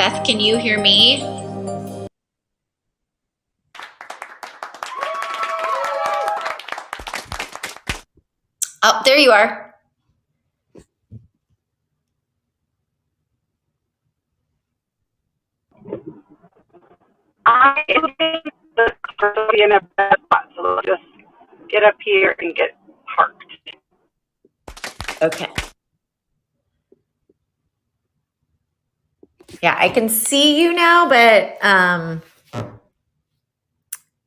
Beth, can you hear me? Oh, there you are. I am in a bad spot, so let's just get up here and get parked. Okay. Yeah, I can see you now, but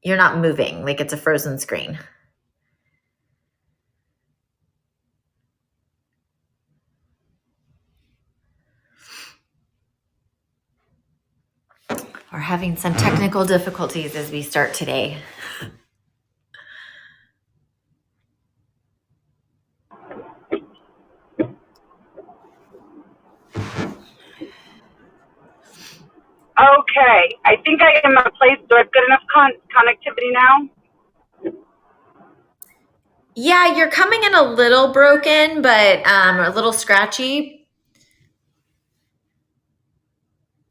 you're not moving. Like it's a frozen screen. We're having some technical difficulties as we start today. Okay, I think I am in a place. Do I have good enough connectivity now? Yeah, you're coming in a little broken, but a little scratchy.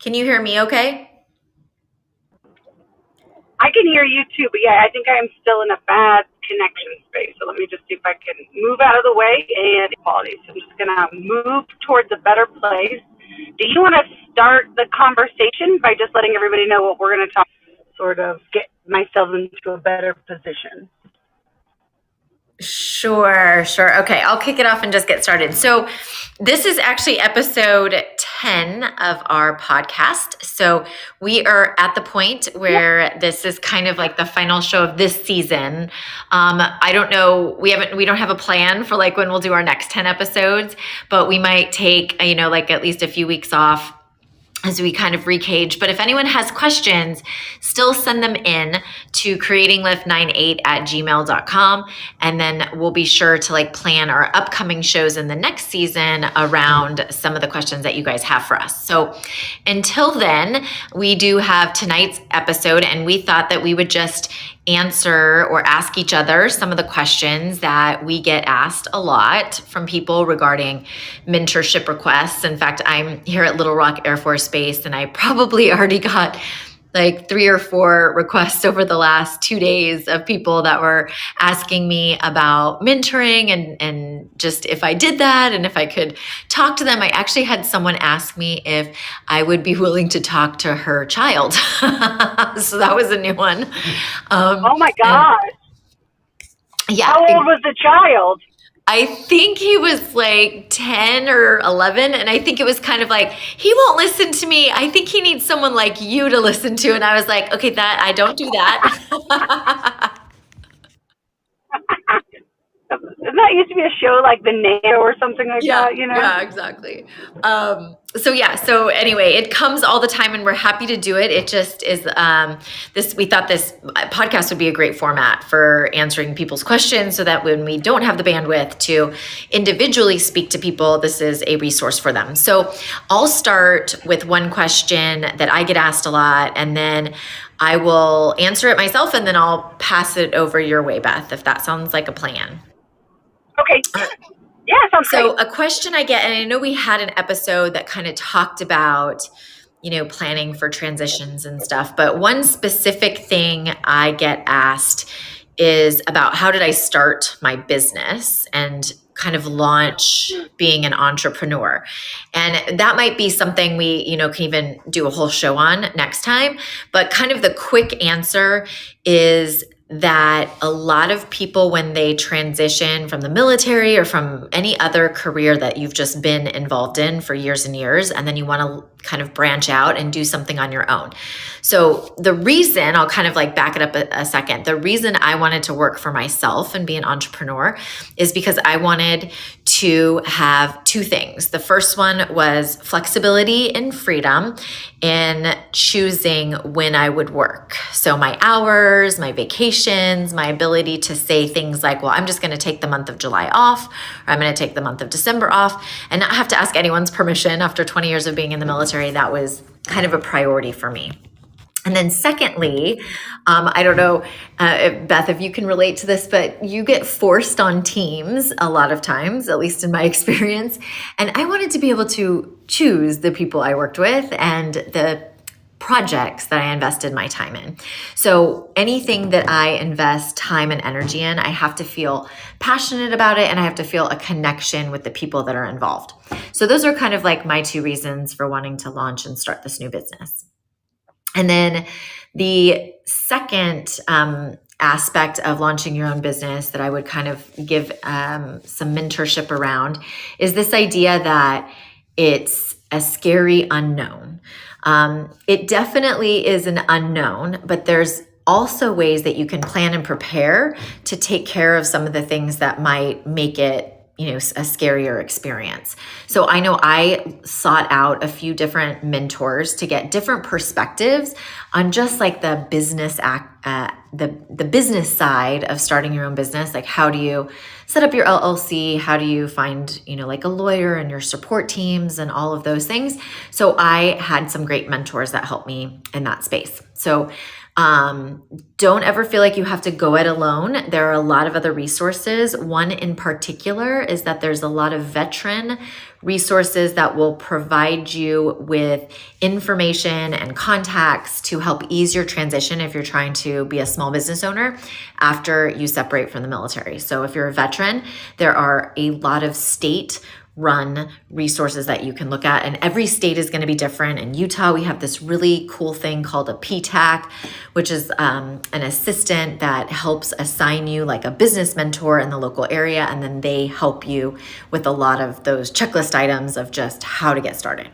Can you hear me okay? I can hear you too, but yeah, I think I am still in a bad connection space. So let me just see if I can move out of the way and quality. So I'm just gonna move towards a better place. Do you want to start the conversation by just letting everybody know what we're going to talk, sort of get myself into a better position? Sure. Okay, I'll kick it off and just get started. So this is actually episode 10 of our podcast. So we are at the point where this is kind of like the final show of this season. I don't know, we don't have a plan for like when we'll do our next 10 episodes, but we might take, like at least a few weeks off as we kind of recage. But if anyone has questions, still send them in to creatinglift98@gmail.com. And then we'll be sure to like plan our upcoming shows in the next season around some of the questions that you guys have for us. So until then, we do have tonight's episode, and we thought that we would just answer or ask each other some of the questions that we get asked a lot from people regarding mentorship requests. In fact, I'm here at Little Rock Air Force Base, and I probably already got like 3 or 4 requests over the last 2 days of people that were asking me about mentoring and just if I did that and if I could talk to them. I actually had someone ask me if I would be willing to talk to her child. So that was a new one. Oh my gosh. Yeah. How old was the child? I think he was like 10 or 11. And I think it was kind of like, he won't listen to me. I think he needs someone like you to listen to. And I was like, okay, I don't do that. Doesn't that used to be a show like The Nano or something like that, you know? Yeah, exactly. So anyway, it comes all the time and we're happy to do it. It just is, we thought this podcast would be a great format for answering people's questions so that when we don't have the bandwidth to individually speak to people, this is a resource for them. So I'll start with one question that I get asked a lot, and then I will answer it myself, and then I'll pass it over your way, Beth, if that sounds like a plan. Okay. Yeah, sounds great. So a question I get, and I know we had an episode that kind of talked about, planning for transitions and stuff, but one specific thing I get asked is about how did I start my business and kind of launch being an entrepreneur. And that might be something we, can even do a whole show on next time. But kind of the quick answer is that a lot of people, when they transition from the military or from any other career that you've just been involved in for years and years, and then you want to kind of branch out and do something on your own. So the reason, I'll kind of like back it up a second, the reason I wanted to work for myself and be an entrepreneur is because I wanted to have 2 things. The first one was flexibility and freedom in choosing when I would work. So my hours, my vacations, my ability to say things like, well, I'm just going to take the month of July off, or I'm going to take the month of December off, and not have to ask anyone's permission. After 20 years of being in the military, that was kind of a priority for me. And then secondly, I don't know, Beth, if you can relate to this, but you get forced on teams a lot of times, at least in my experience. And I wanted to be able to choose the people I worked with and the projects that I invested my time in. So anything that I invest time and energy in, I have to feel passionate about it and I have to feel a connection with the people that are involved. So those are kind of like my two reasons for wanting to launch and start this new business. And then the second aspect of launching your own business that I would kind of give some mentorship around is this idea that it's a scary unknown. It definitely is an unknown, but there's also ways that you can plan and prepare to take care of some of the things that might make it a scarier experience. So I know I sought out a few different mentors to get different perspectives on just like the business the business side of starting your own business. Like, how do you set up your LLC? How do you find, like a lawyer and your support teams and all of those things? So I had some great mentors that helped me in that space. So don't ever feel like you have to go it alone. There are a lot of other resources. One in particular is that there's a lot of veteran resources that will provide you with information and contacts to help ease your transition if you're trying to be a small business owner after you separate from the military. So if you're a veteran, there are a lot of state-run resources that you can look at, and every state is going to be different. In Utah, we have this really cool thing called a PTAC, which is an assistant that helps assign you like a business mentor in the local area, and then they help you with a lot of those checklist items of just how to get started.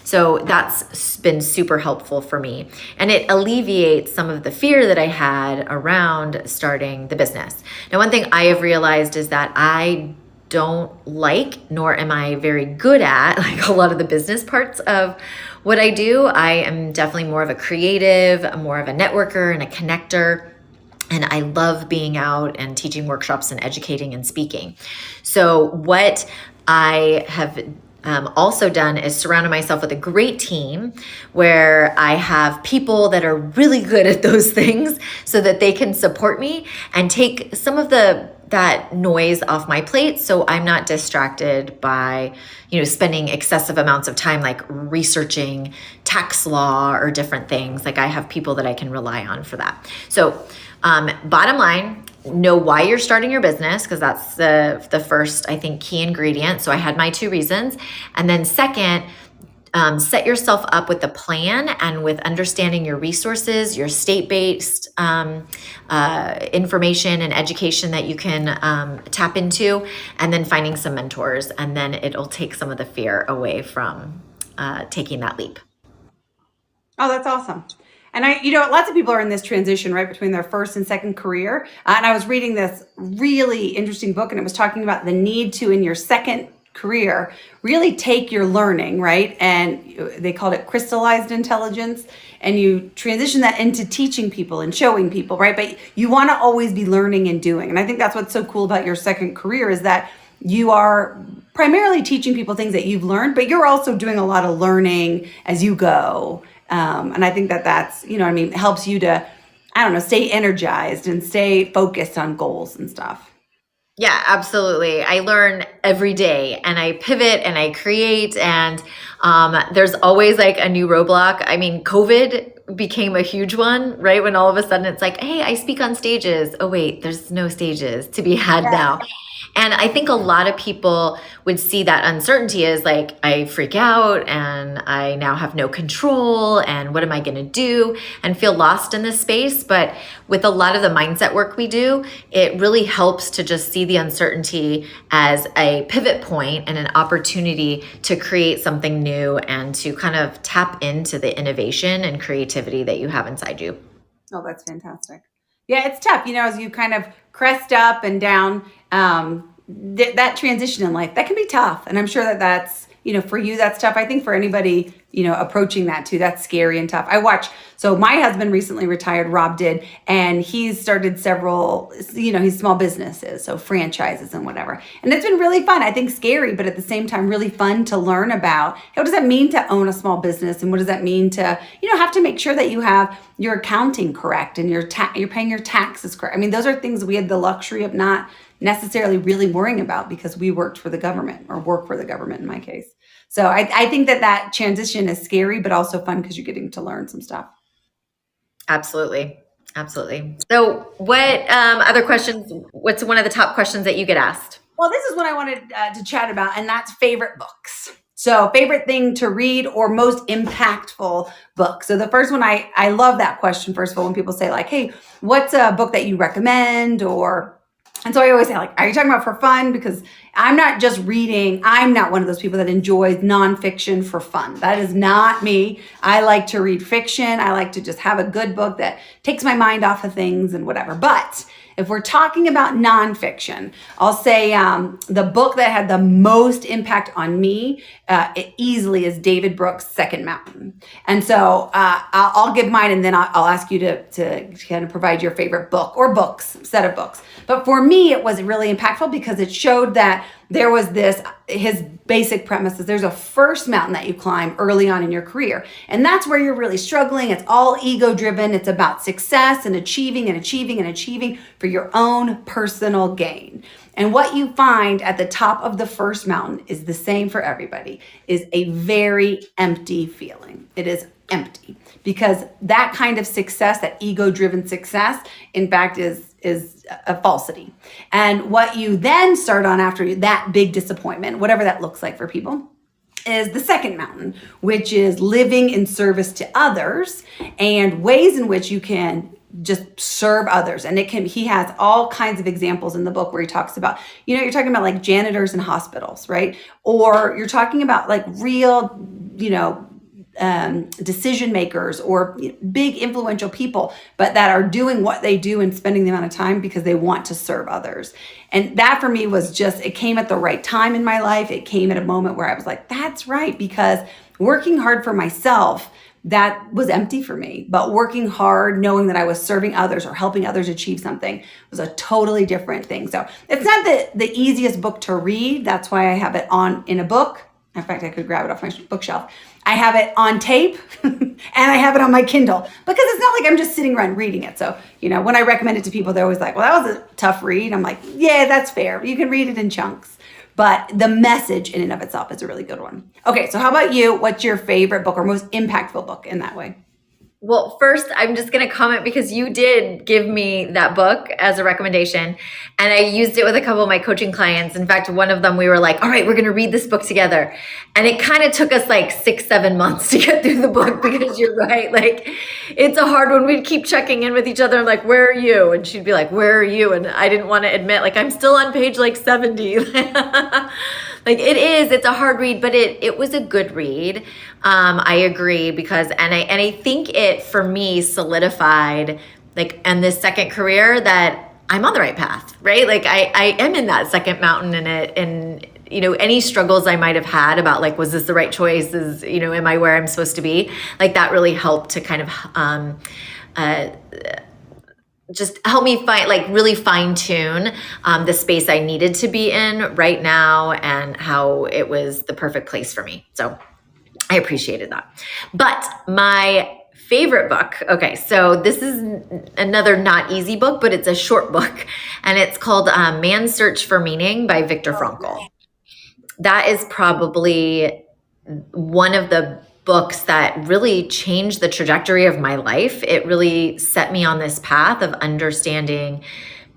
So that's been super helpful for me. And it alleviates some of the fear that I had around starting the business. Now, one thing I have realized is that I don't like, nor am I very good at, like a lot of the business parts of what I do. I am definitely more of a creative, more of a networker and a connector. And I love being out and teaching workshops and educating and speaking. So what I have also done is surrounded myself with a great team where I have people that are really good at those things so that they can support me and take some of that noise off my plate, so I'm not distracted by, spending excessive amounts of time like researching tax law or different things. Like, I have people that I can rely on for that. So bottom line, know why you're starting your business, because that's the first, I think, key ingredient. So I had my two reasons. And then second, set yourself up with a plan and with understanding your resources, your state-based information and education that you can tap into, and then finding some mentors. And then it'll take some of the fear away from taking that leap. Oh, that's awesome. And lots of people are in this transition, right, between their first and second career. And I was reading this really interesting book, and it was talking about the need to, in your second career, really take your learning, right? And they called it crystallized intelligence. And you transition that into teaching people and showing people, right? But you want to always be learning and doing. And I think that's what's so cool about your second career is that you are primarily teaching people things that you've learned, but you're also doing a lot of learning as you go. And I think that's, helps you to, stay energized and stay focused on goals and stuff. Yeah, absolutely. I learn every day and I pivot and I create, and there's always like a new roadblock. I mean, COVID became a huge one, right? When all of a sudden it's like, hey, I speak on stages. Oh, wait, there's no stages to be had now. And I think a lot of people would see that uncertainty as like, I freak out and I now have no control and what am I going to do, and feel lost in this space. But with a lot of the mindset work we do, it really helps to just see the uncertainty as a pivot point and an opportunity to create something new and to kind of tap into the innovation and creativity that you have inside you. Oh, that's fantastic. Yeah, it's tough, as you kind of crest up and down. that transition in life, that can be tough. And I'm sure that that's, for you, that's tough. I think for anybody, approaching that too, that's scary and tough. So my husband recently retired, Rob did, and he's started several, he's small businesses, so franchises and whatever. And it's been really fun. I think scary, but at the same time, really fun to learn about what does that mean to own a small business, and what does that mean to, have to make sure that you have your accounting correct and you're paying your taxes correct. I mean, those are things we had the luxury of not necessarily really worrying about because we worked for the government, or work for the government in my case. So I think that transition is scary, but also fun because you're getting to learn some stuff. Absolutely. So what other questions, what's one of the top questions that you get asked? Well, this is what I wanted to chat about, and that's favorite books. So favorite thing to read or most impactful book. So the first one, I love that question, first of all, when people say like, hey, what's a book that you recommend? And so I always say, like, are you talking about for fun? Because I'm not just reading. I'm not one of those people that enjoys nonfiction for fun. That is not me. I like to read fiction. I like to just have a good book that takes my mind off of things and whatever. But if we're talking about nonfiction, I'll say the book that had the most impact on me it easily is David Brooks' Second Mountain. And so I'll give mine, and then I'll ask you to kind of provide your favorite book or set of books. But for me, it was really impactful because it showed that there was his basic premise is there's a first mountain that you climb early on in your career. And that's where you're really struggling. It's all ego driven. It's about success and achieving for your own personal gain. And what you find at the top of the first mountain is the same for everybody, is a very empty feeling. It is empty because that kind of success, that ego-driven success, in fact, is a falsity. And what you then start on after that big disappointment, whatever that looks like for people, is the second mountain, which is living in service to others and ways in which you can just serve others. And he has all kinds of examples in the book where he talks about, you're talking about like janitors in hospitals, right? Or you're talking about like real, decision makers or big influential people, but that are doing what they do and spending the amount of time because they want to serve others. And that for me was it came at the right time in my life. It came at a moment where I was like, that's right, because working hard for myself, that was empty for me. But working hard, knowing that I was serving others or helping others achieve something was a totally different thing. So it's not the easiest book to read. That's why I have it in a book. In fact, I could grab it off my bookshelf. I have it on tape and I have it on my Kindle because it's not like I'm just sitting around reading it. So, when I recommend it to people, they're always like, well, that was a tough read. I'm like, yeah, that's fair. You can read it in chunks. But the message in and of itself is a really good one. Okay, so how about you? What's your favorite book or most impactful book in that way? Well, first, I'm just going to comment because you did give me that book as a recommendation, and I used it with a couple of my coaching clients. In fact, one of them, we were like, all right, we're going to read this book together. And it kind of took us like 6-7 months to get through the book because you're right. Like, it's a hard one. We'd keep checking in with each other. I'm like, where are you? And she'd be like, where are you? And I didn't want to admit, like, I'm still on page like 70. Like it's a hard read, but it was a good read. I agree because, and I think it for me solidified like in this second career that I'm on the right path, right? Like I am in that second mountain and any struggles I might have had about like, was this the right choice? Am I where I'm supposed to be? Like that really helped to kind of, just help me really fine tune the space I needed to be in right now and how it was the perfect place for me. So I appreciated that. But my favorite book, okay, so this is another not easy book, but it's a short book and it's called Man's Search for Meaning by Viktor Frankl. That is probably one of the books that really changed the trajectory of my life. It really set me on this path of understanding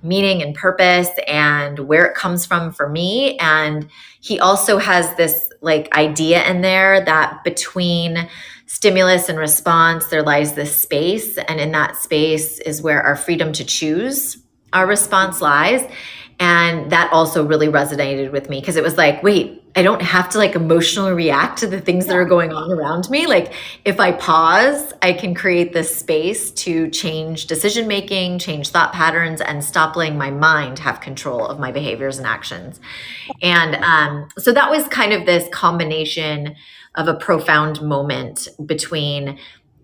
meaning and purpose and where it comes from for me. And he also has this like idea in there that between stimulus and response, there lies this space. And in that space is where our freedom to choose our response lies. And that also really resonated with me because it was like, wait, I don't have to like emotionally react to the things that are going on around me. Like if I pause, I can create this space to change decision making, change thought patterns, and stop letting my mind have control of my behaviors and actions. And so that was kind of this combination of a profound moment between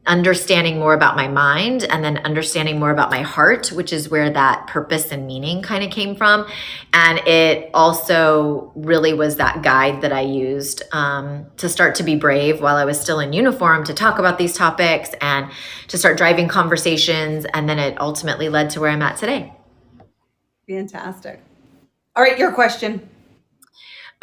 understanding more about my mind and then understanding more about my heart, which is where that purpose and meaning kind of came from. And it also really was that guide that I used to start to be brave while I was still in uniform, to talk about these topics and to start driving conversations. And then it ultimately led to where I'm at today. Fantastic. All right, your question.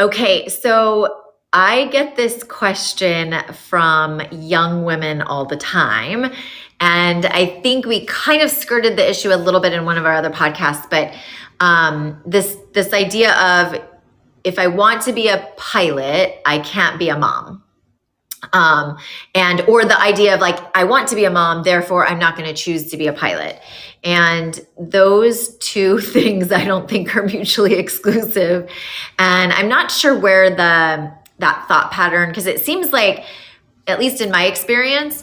Okay, so I get this question from young women all the time. And I think we kind of skirted the issue a little bit in one of our other podcasts, but this idea of if I want to be a pilot, I can't be a mom. Or the idea of like, I want to be a mom, therefore I'm not going to choose to be a pilot. And those two things I don't think are mutually exclusive. And I'm not sure where that thought pattern, because it seems like, at least in my experience,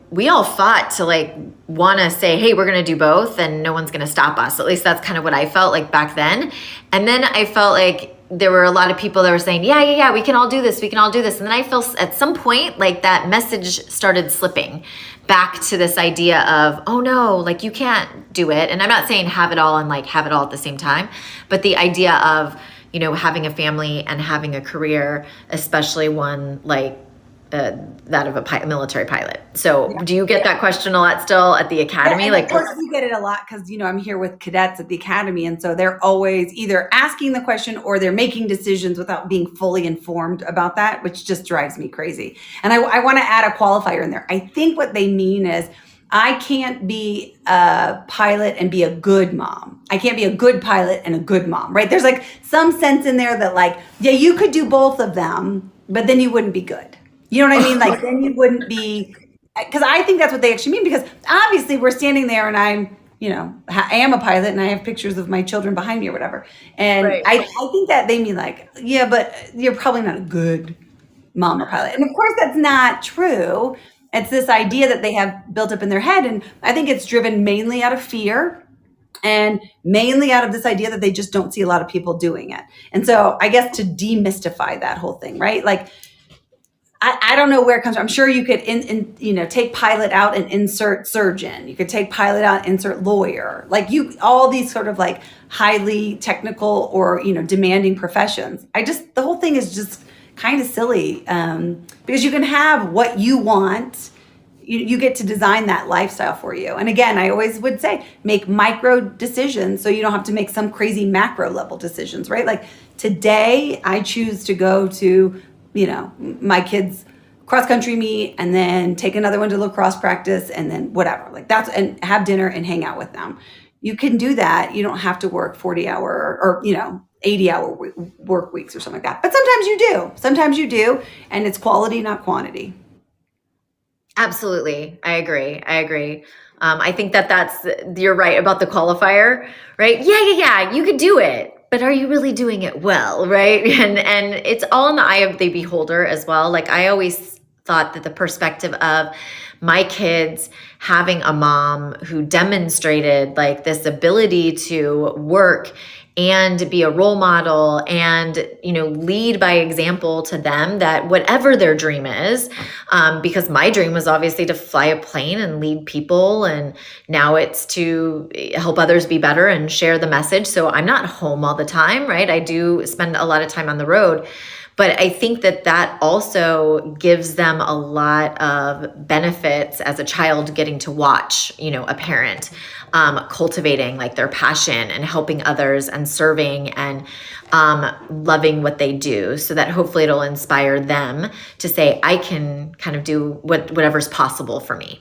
we all fought to like want to say, hey, we're going to do both and no one's going to stop us. At least that's kind of what I felt like back then. And then I felt like there were a lot of people that were saying, yeah, we can all do this. We can all do this. And then I felt at some point like that message started slipping back to this idea of, oh no, like you can't do it. And I'm not saying have it all and like have it all at the same time, but the idea of, having a family and having a career, especially one like that of a military pilot. So do you get that question a lot still at the academy? Of course we get it a lot because, I'm here with cadets at the academy. And so they're always either asking the question or they're making decisions without being fully informed about that, which just drives me crazy. And I want to add a qualifier in there. I think what they mean is I can't be a pilot and be a good mom. I can't be a good pilot and a good mom, right? There's like some sense in there that like, yeah, you could do both of them, but then you wouldn't be good. You know what I mean? Like then you wouldn't be, because I think that's what they actually mean, because obviously we're standing there and I'm, I am a pilot and I have pictures of my children behind me or whatever. And right. I think that they mean like, yeah, but you're probably not a good mom or pilot. And of course that's not true. It's this idea that they have built up in their head. And I think it's driven mainly out of fear and mainly out of this idea that they just don't see a lot of people doing it. And so I guess to demystify that whole thing, right? Like, I don't know where it comes from. I'm sure you could, take pilot out and insert surgeon. You could take pilot out, insert lawyer. Like all these sort of like highly technical or, demanding professions. The whole thing is just kind of silly because you can have what you want. You get to design that lifestyle for you. And again, I always would say, make micro decisions so you don't have to make some crazy macro level decisions, right? Like today I choose to go to my kids' cross country meet and then take another one to lacrosse practice and then whatever, like and have dinner and hang out with them. You can do that. You don't have to work 40-hour or, 80-hour work weeks or something like that. But sometimes you do. And it's quality, not quantity. Absolutely. I agree. I think you're right about the qualifier, right? Yeah. You could do it. But are you really doing it well, right? And it's all in the eye of the beholder as well. Like I always thought that the perspective of my kids having a mom who demonstrated like this ability to work and be a role model and, lead by example to them, that whatever their dream is, because my dream was obviously to fly a plane and lead people. And now it's to help others be better and share the message. So I'm not home all the time, right? I do spend a lot of time on the road. But I think that also gives them a lot of benefits as a child getting to watch, a parent cultivating like their passion and helping others and serving and loving what they do, so that hopefully it'll inspire them to say, I can kind of do whatever's possible for me.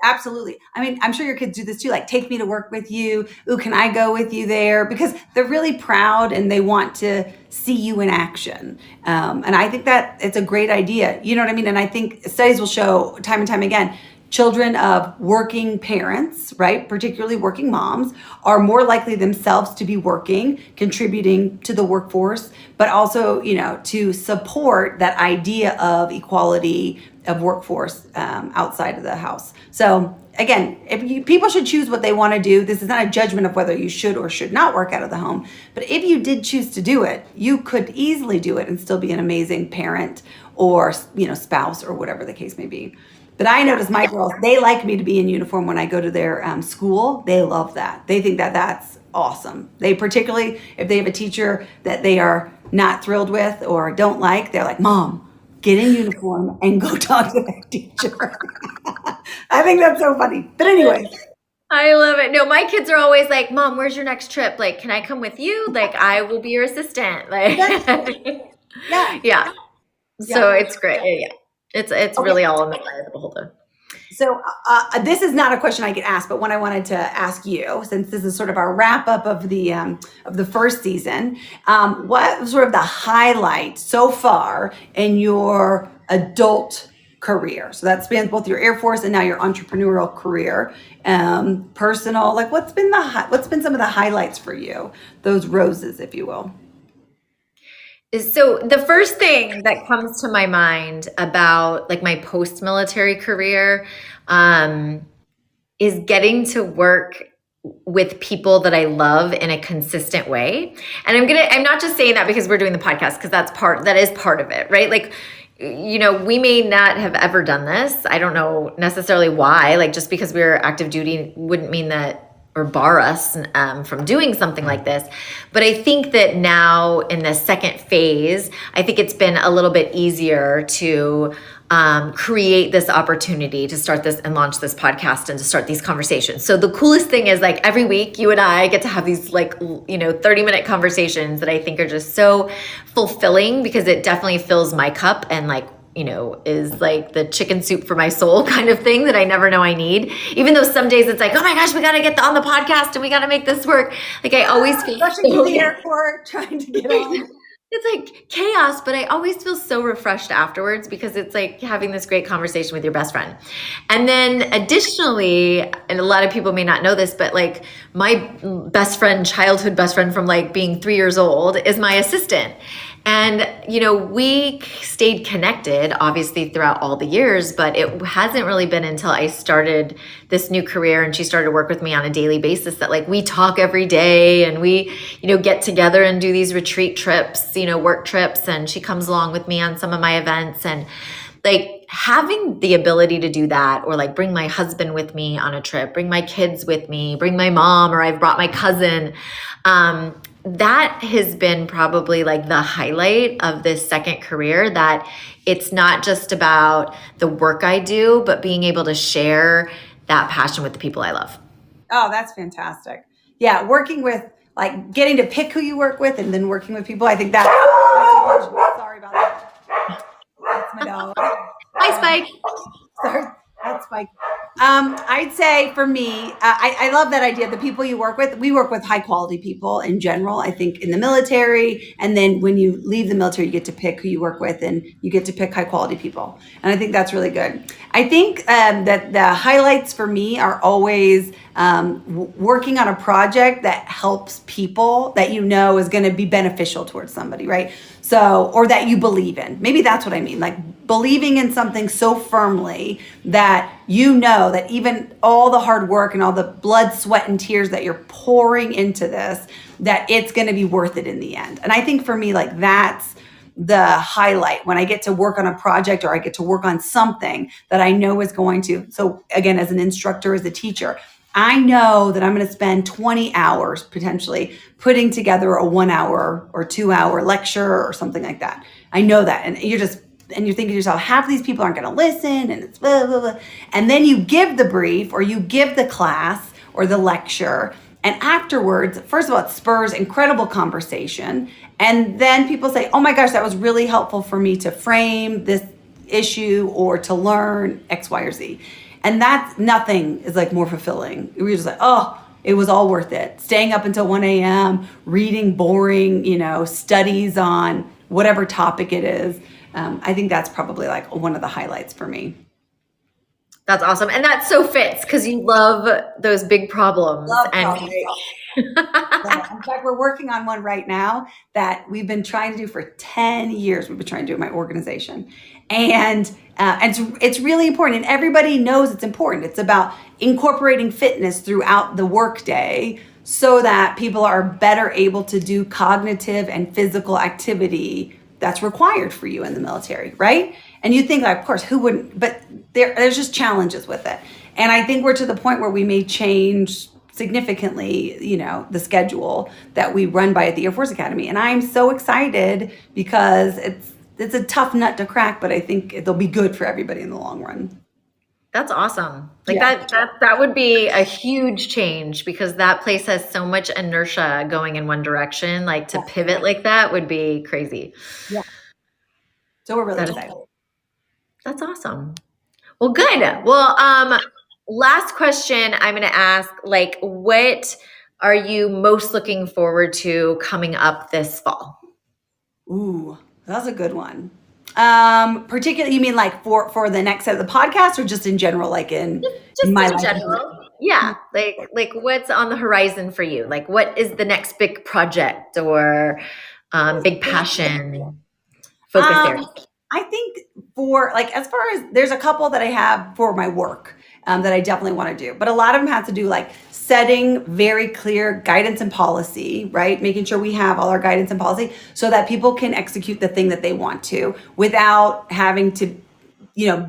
Absolutely. I mean, I'm sure your kids do this too. Like, take me to work with you. Ooh, can I go with you there? Because they're really proud and they want to see you in action. And I think that it's a great idea. You know what I mean? And I think studies will show time and time again, children of working parents, right, particularly working moms, are more likely themselves to be working, contributing to the workforce, but also, to support that idea of equality of workforce outside of the house. So again, people should choose what they want to do. This is not a judgment of whether you should or should not work out of the home. But if you did choose to do it, you could easily do it and still be an amazing parent or, spouse or whatever the case may be. But I notice my girls, they like me to be in uniform when I go to their school. They love that. They think that that's awesome. They particularly, if they have a teacher that they are not thrilled with or don't like, they're like, Mom, get in uniform and go talk to that teacher. I think that's so funny. But anyway. I love it. No, my kids are always like, Mom, where's your next trip? Like, can I come with you? Like, I will be your assistant. Like, yeah. So it's great. Yeah. It's okay. Really all in the eye of the beholder. So this is not a question I get asked, but one I wanted to ask you, since this is sort of our wrap up of the first season. What was sort of the highlight so far in your adult career? So that spans both your Air Force and now your entrepreneurial career, personal. Like, what's been some of the highlights for you? Those roses, if you will. So the first thing that comes to my mind about like my post-military career is getting to work with people that I love in a consistent way. And I'm not just saying that because we're doing the podcast, because that is part of it, right? Like, we may not have ever done this. I don't know necessarily why, like just because we were active duty wouldn't mean that or bar us from doing something like this. But I think that now in the second phase, I think it's been a little bit easier to create this opportunity to start this and launch this podcast and to start these conversations. So the coolest thing is like every week you and I get to have these 30-minute conversations that I think are just so fulfilling, because it definitely fills my cup and is like the chicken soup for my soul kind of thing that I never know I need. Even though some days it's like, oh my gosh, we got to get on the podcast and we got to make this work. Like I always feel rushing to the airport, trying to get on. It's like chaos, but I always feel so refreshed afterwards, because it's like having this great conversation with your best friend. And then additionally, and a lot of people may not know this, but like my best friend, childhood best friend from like being 3 years old, is my assistant. And, we stayed connected obviously throughout all the years, but it hasn't really been until I started this new career and she started to work with me on a daily basis that like we talk every day and we, get together and do these retreat trips, work trips, and she comes along with me on some of my events. And like having the ability to do that, or like bring my husband with me on a trip, bring my kids with me, bring my mom, or I've brought my cousin, that has been probably like the highlight of this second career, that it's not just about the work I do, but being able to share that passion with the people I love. Oh, that's fantastic. Yeah. Working with, like, getting to pick who you work with and then working with people. I think that's sorry about that. That's my dog. Hi, Spike. Sorry. That's Spike. I'd say for me, I love that idea. The people you work with, we work with high quality people in general, I think in the military. And then when you leave the military, you get to pick who you work with and you get to pick high quality people. And I think that's really good. I think that the highlights for me are always working on a project that helps people that is going to be beneficial towards somebody, right? So, or that you believe in. Maybe that's what I mean. Like believing in something so firmly that that even all the hard work and all the blood, sweat, and tears that you're pouring into this, that it's going to be worth it in the end. And I think for me, like that's the highlight when I get to work on a project or I get to work on something that I know is going to. So again, as an instructor, as a teacher, I know that I'm going to spend 20 hours potentially putting together a 1 hour or 2 hour lecture or something like that. I know that. And you're thinking to yourself, half of these people aren't going to listen and it's blah, blah, blah. And then you give the brief or you give the class or the lecture. And afterwards, first of all, it spurs incredible conversation. And then people say, oh my gosh, that was really helpful for me to frame this issue or to learn X, Y, or Z. And that's nothing is like more fulfilling. We're just like, oh, it was all worth it. Staying up until 1 a.m., reading boring, studies on whatever topic it is. I think that's probably like one of the highlights for me. That's awesome. And that so fits because you love those big problems. Love And problem solving. In fact, we're working on one right now that we've been trying to do for 10 years. We've been trying to do in my organization. And it's really important. And everybody knows it's important. It's about incorporating fitness throughout the workday so that people are better able to do cognitive and physical activity that's required for you in the military, right? And you think, like, of course, who wouldn't? But there's just challenges with it. And I think we're to the point where we may change significantly, the schedule that we run by at the Air Force Academy. And I'm so excited because it's a tough nut to crack, but I think it'll be good for everybody in the long run. that's awesome. Like that would be a huge change because that place has so much inertia going in one direction. Like to pivot like that would be crazy. Yeah. So we're really excited. That's awesome. Well, good. Well, last question I'm going to ask, like, what are you most looking forward to coming up this fall? Ooh, that's a good one. Particularly, you mean like for the next set of the podcast or just in general, like in my life? General? Yeah. Like what's on the horizon for you? Like what is the next big project or big passion focus area? I think for like, as far as there's a couple that I have for my work that I definitely want to do, but a lot of them have to do like setting very clear guidance and policy, right? Making sure we have all our guidance and policy so that people can execute the thing that they want to without having to,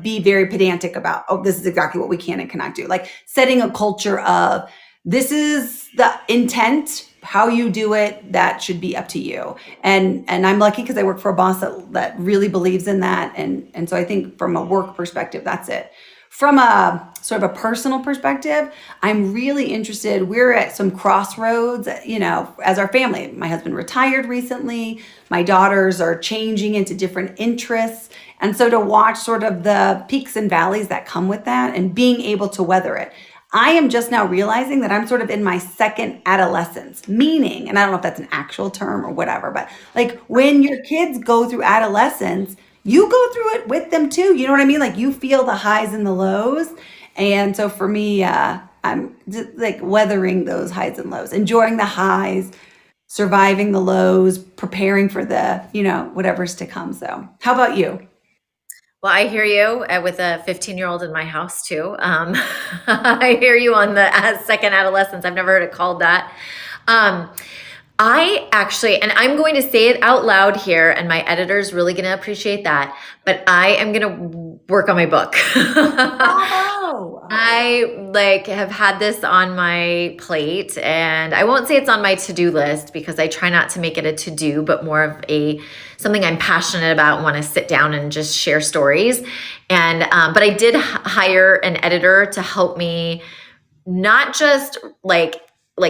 be very pedantic about, oh, this is exactly what we can and cannot do. Like setting a culture of this is the intent, how you do it, that should be up to you. And I'm lucky because I work for a boss that really believes in that. And so I think from a work perspective, that's it. From a sort of a personal perspective, I'm really interested. We're at some crossroads, as our family. My husband retired recently. My daughters are changing into different interests. And so to watch sort of the peaks and valleys that come with that and being able to weather it. I am just now realizing that I'm sort of in my second adolescence, meaning, and I don't know if that's an actual term or whatever, but like when your kids go through adolescence, you go through it with them too. You know what I mean? Like you feel the highs and the lows. And so for me, I'm just like weathering those highs and lows, enjoying the highs, surviving the lows, preparing for the, whatever's to come. So how about you? Well, I hear you with a 15-year-old in my house too. I hear you on the second adolescence. I've never heard it called that. I actually, and I'm going to say it out loud here, and my editor's really going to appreciate that, but I am going to work on my book. I have had this on my plate, and I won't say it's on my to-do list because I try not to make it a to-do, but more of something I'm passionate about and want to sit down and just share stories. And but I did hire an editor to help me not just like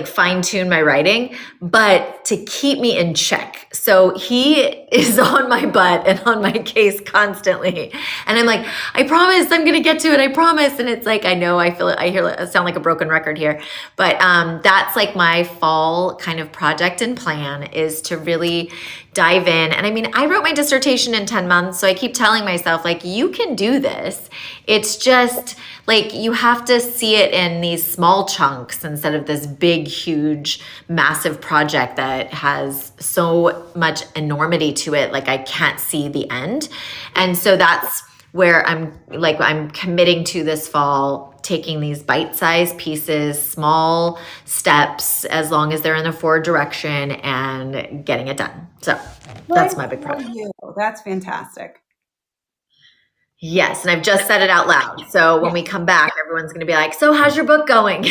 fine tune my writing, but to keep me in check. So he is on my butt and on my case constantly. And I'm like, I promise I'm going to get to it. I promise. And it's like, I know I sound like a broken record here, but that's like my fall kind of project and plan is to really dive in. And I mean, I wrote my dissertation in 10 months. So I keep telling myself like, you can do this. It's just like, you have to see it in these small chunks instead of this big, huge, massive project that has so much enormity to it. Like I can't see the end. And so that's where I'm committing to this fall, taking these bite-sized pieces, small steps, as long as they're in the forward direction and getting it done. So that's my big project. That's fantastic. Yes, and I've just said it out loud. So when we come back, everyone's going to be like, so how's your book going?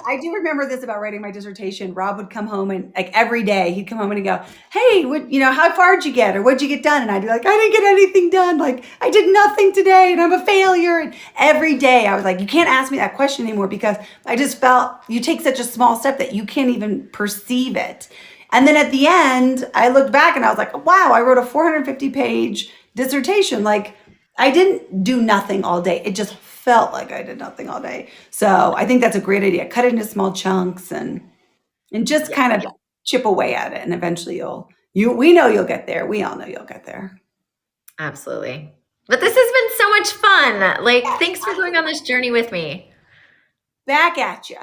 I do remember this about writing my dissertation. Rob would come home and like every day he'd come home and he'd go, hey, how far did you get? Or what'd you get done? And I'd be like, I didn't get anything done. Like I did nothing today and I'm a failure. And every day I was like, you can't ask me that question anymore because I just felt you take such a small step that you can't even perceive it. And then at the end, I looked back and I was like, wow, I wrote a 450-page dissertation. Like I didn't do nothing all day. It just felt like I did nothing all day. So I think that's a great idea. Cut it into small chunks and just kind of chip away at it. And eventually we know you'll get there. We all know you'll get there. Absolutely. But this has been so much fun. Like, thanks for going on this journey with me. Back at you.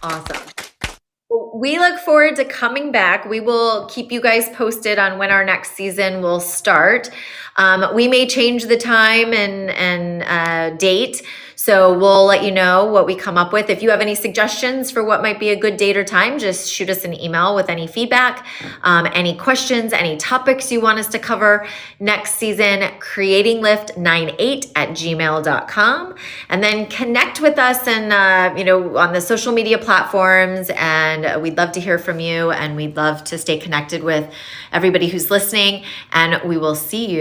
Awesome. We look forward to coming back. We will keep you guys posted on when our next season will start. We may change the time and date, so we'll let you know what we come up with. If you have any suggestions for what might be a good date or time, just shoot us an email with any feedback, any questions, any topics you want us to cover next season, creatinglift98@gmail.com. And then connect with us and, on the social media platforms. And we'd love to hear from you, and we'd love to stay connected with everybody who's listening. And we will see you